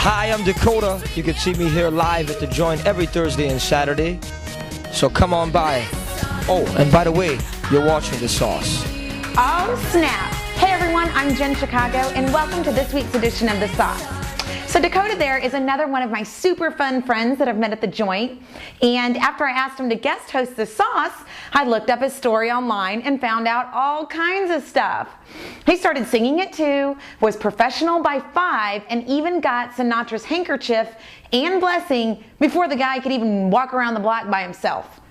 Hi, I'm Dakota. You can see me here live at the Joint every Thursday and Saturday. So come on by. Oh, and by the way, you're watching The Sauce. Oh, snap. Hey everyone, I'm JenChicago, and welcome to this week's edition of The Sauce. So Dakota there is another one of my super fun friends that I've met at the Joint, and after I asked him to guest host The Sauce, I looked up his story online and found out all kinds of stuff. He started singing at 2, was professional by 5, and even got Sinatra's handkerchief and blessing before the guy could even walk around the block by himself.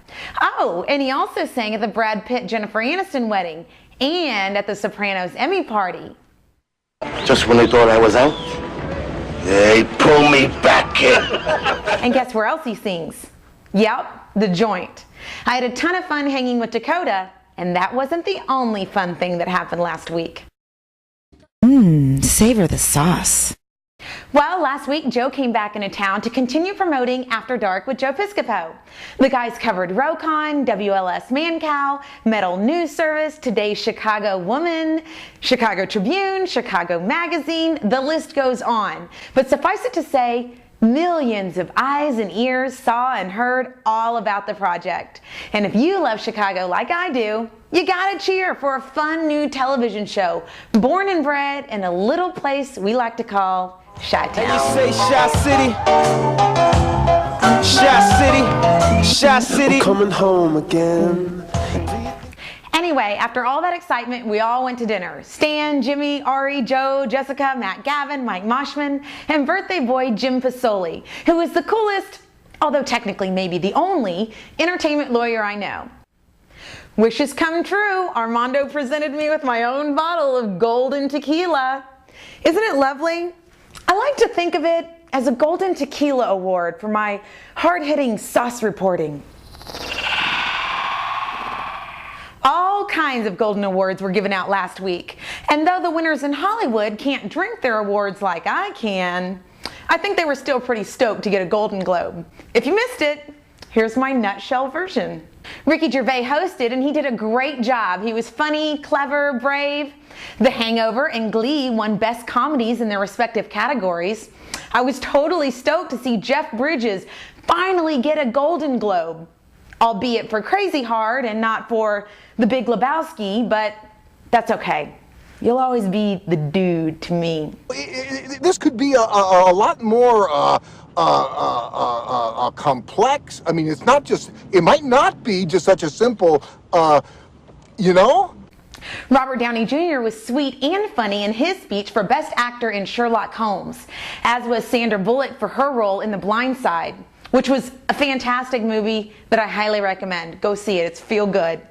Oh, and he also sang at the Brad Pitt-Jennifer Aniston wedding and at the Sopranos Emmy party. Just when they thought I was out, they pull me back in. And guess where else he sings? Yep, the Joint. I had a ton of fun hanging with Dakota, and that wasn't the only fun thing that happened last week. Savor the sauce. Well, last week, Joe came back into town to continue promoting After Dark with Joe Piscopo. The guys covered Lookin, WLS Mancow, Metal News Service, Today's Chicago Woman, Chicago Tribune, Chicago Magazine, the list goes on. But suffice it to say, millions of eyes and ears saw and heard all about the project. And if you love Chicago like I do, you gotta cheer for a fun new television show, born and bred in a little place we like to call Chi-Town. And you say Chi City, Chi City, Chi City. I'm coming home again. Anyway, after all that excitement, we all went to dinner. Stan, Jimmy, Ari, Joe, Jessica, Matt Gavin, Mike Moshman, and birthday boy Jim Fasoli, who is the coolest, although technically maybe the only, entertainment lawyer I know. Wishes come true. Armando presented me with my own bottle of golden tequila. Isn't it lovely? I like to think of it as a golden tequila award for my hard-hitting sauce reporting. All kinds of golden awards were given out last week, and though the winners in Hollywood can't drink their awards like I can, I think they were still pretty stoked to get a Golden Globe. If you missed it, here's my nutshell version. Ricky Gervais hosted, and he did a great job. He was funny, clever, brave. The Hangover and Glee won Best Comedies in their respective categories. I was totally stoked to see Jeff Bridges finally get a Golden Globe, albeit for Crazy Hard and not for The Big Lebowski, but that's okay. You'll always be the dude to me. This could be a lot more complex. I mean, it's not just, it might not be just such a simple, you know? Robert Downey Jr. was sweet and funny in his speech for Best Actor in Sherlock Holmes, as was Sandra Bullock for her role in The Blind Side, which was a fantastic movie that I highly recommend. Go see it, it's feel good.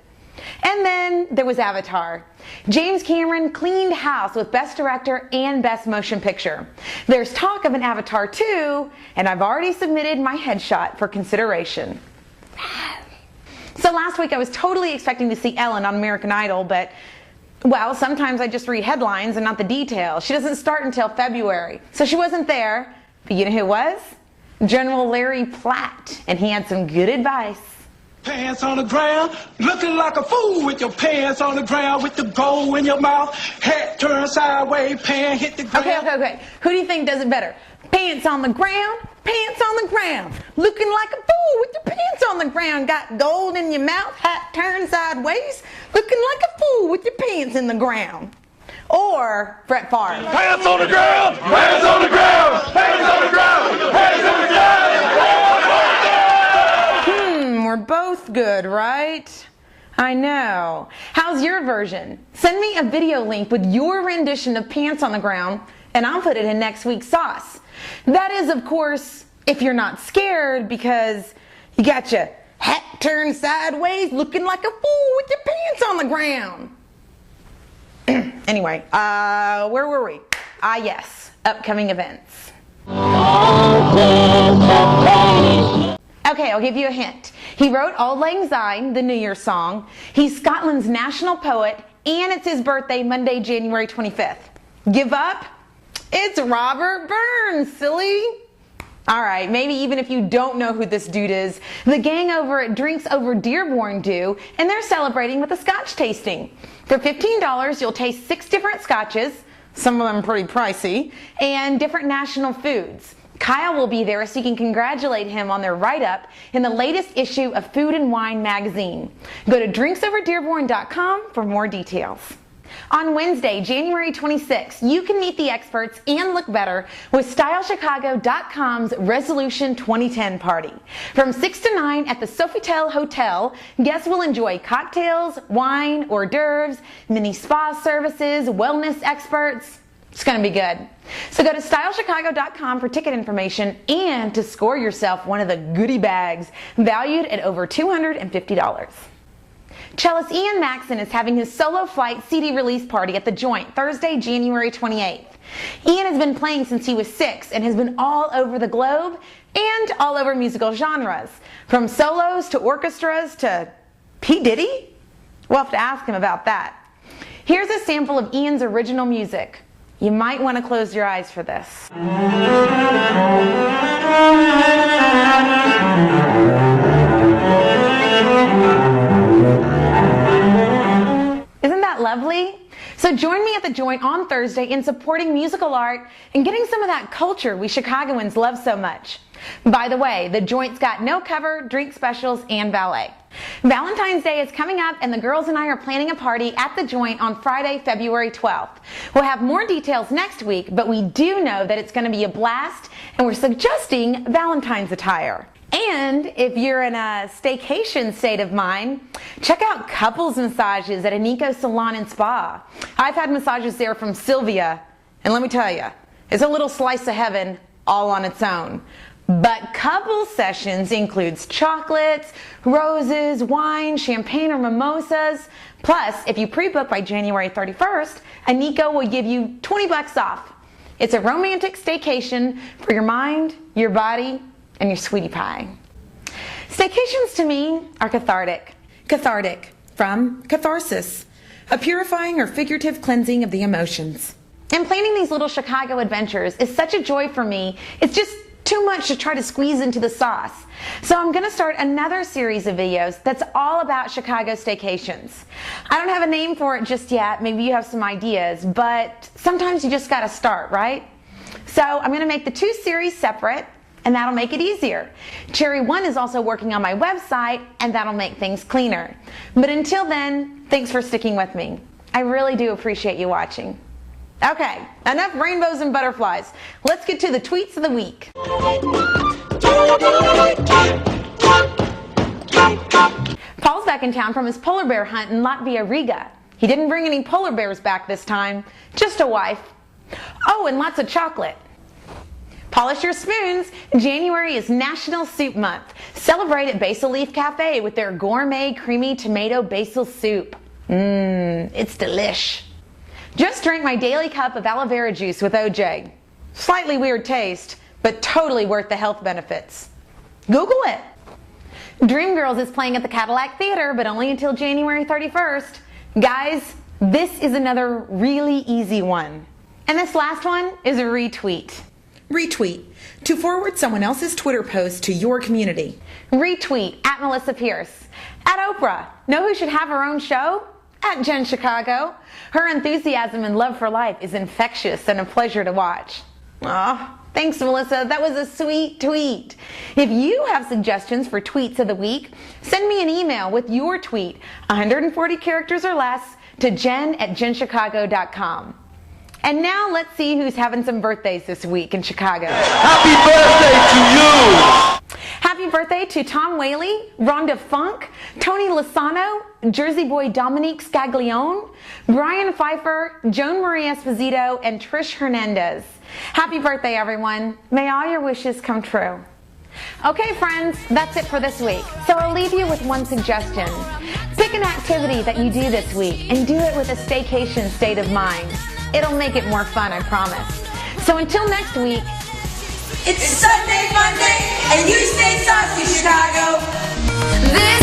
And then there was Avatar. James Cameron cleaned house with Best Director and Best Motion Picture. There's talk of an Avatar 2, and I've already submitted my headshot for consideration. So last week I was totally expecting to see Ellen on American Idol, but, well, sometimes I just read headlines and not the details. She doesn't start until February, so she wasn't there. But you know who was? General Larry Platt, and he had some good advice. Pants on the ground, looking like a fool with your pants on the ground, with the gold in your mouth, hat turned sideways, pants hit the ground. Okay. Who do you think does it better? Pants on the ground, pants on the ground, looking like a fool with your pants on the ground, got gold in your mouth, hat turned sideways, looking like a fool with your pants in the ground. Or Brett Favre. Pants on the ground! Pants on the ground! Pants on the ground! Pants on the ground! We're both good, right? I know. How's your version? Send me a video link with your rendition of Pants on the Ground, and I'll put it in next week's sauce. That is, of course, if you're not scared, because you got your hat turned sideways, looking like a fool with your pants on the ground. Anyway, where were we? Yes, upcoming events. Okay, I'll give you a hint. He wrote Auld Lang Syne, the New Year's song. He's Scotland's national poet, and it's his birthday, Monday, January 25th. Give up? It's Robert Burns, silly. All right, maybe even if you don't know who this dude is, the gang over at Drinks Over Dearborn do, and they're celebrating with a scotch tasting. For $15, you'll taste 6 different scotches, some of them pretty pricey, and different national foods. Kyle will be there so you can congratulate him on their write-up in the latest issue of Food and Wine magazine. Go to drinksoverdearborn.com for more details. On Wednesday, January 26th, you can meet the experts and look better with StyleChicago.com's Resolution 2010 party. From 6 to 9 at the Sofitel Hotel, guests will enjoy cocktails, wine, hors d'oeuvres, mini spa services, wellness experts. It's going to be good. So go to StyleChicago.com for ticket information and to score yourself one of the goodie bags valued at over $250. Cellist Ian Maxson is having his solo flight CD release party at the Joint Thursday, January 28th. Ian has been playing since he was 6 and has been all over the globe and all over musical genres, from solos to orchestras to P. Diddy? We'll have to ask him about that. Here's a sample of Ian's original music. You might want to close your eyes for this. Isn't that lovely? So join me at the Joint on Thursday in supporting musical art and getting some of that culture we Chicagoans love so much. By the way, the Joint's got no cover, drink specials, and valet. Valentine's Day is coming up and the girls and I are planning a party at the Joint on Friday, February 12th. We'll have more details next week, but we do know that it's going to be a blast and we're suggesting Valentine's attire. And if you're in a staycation state of mind, check out couples massages at Anico Salon and Spa. I've had massages there from Sylvia, and let me tell you, it's a little slice of heaven all on its own. But couple sessions includes chocolates, roses, wine, champagne, or mimosas. Plus, if you pre-book by January 31st, Anico will give you $20 off. It's a romantic staycation for your mind, your body, and your sweetie pie. Staycations to me are cathartic. Cathartic from catharsis, a purifying or figurative cleansing of the emotions. And planning these little Chicago adventures is such a joy for me. It's just too much to try to squeeze into the sauce. So I'm going to start another series of videos that's all about Chicago staycations. I don't have a name for it just yet. Maybe you have some ideas, but sometimes you just got to start, right? So I'm going to make the two series separate, and that'll make it easier. Cherry 1 is also working on my website, and that'll make things cleaner. But until then, thanks for sticking with me. I really do appreciate you watching. Okay, enough rainbows and butterflies. Let's get to the tweets of the week. Paul's back in town from his polar bear hunt in Latvia, Riga. He didn't bring any polar bears back this time, just a wife. Oh, and lots of chocolate. Polish your spoons. January is National Soup Month. Celebrate at Basil Leaf Cafe with their gourmet creamy tomato basil soup. It's delish. Just drank my daily cup of aloe vera juice with OJ. Slightly weird taste, but totally worth the health benefits. Google it. Dreamgirls is playing at the Cadillac Theater, but only until January 31st. Guys, this is another really easy one. And this last one is a retweet. Retweet, to forward someone else's Twitter post to your community. Retweet, at Melissa Pierce. At Oprah, know who should have her own show? At JenChicago. Her enthusiasm and love for life is infectious and a pleasure to watch. Aw, thanks Melissa, that was a sweet tweet. If you have suggestions for tweets of the week, send me an email with your tweet, 140 characters or less, to jen@jenchicago.com. And now let's see who's having some birthdays this week in Chicago. Happy birthday to you! Happy birthday to Tom Whaley, Rhonda Funk, Tony Lasano, Jersey boy Dominique Scaglione, Brian Pfeiffer, Joan Marie Esposito, and Trish Hernandez. Happy birthday, everyone. May all your wishes come true. Okay, friends, that's it for this week. So I'll leave you with one suggestion. Pick an activity that you do this week and do it with a staycation state of mind. It'll make it more fun, I promise. So until next week, it's Sunday, Monday, and you stay saucy, Chicago. This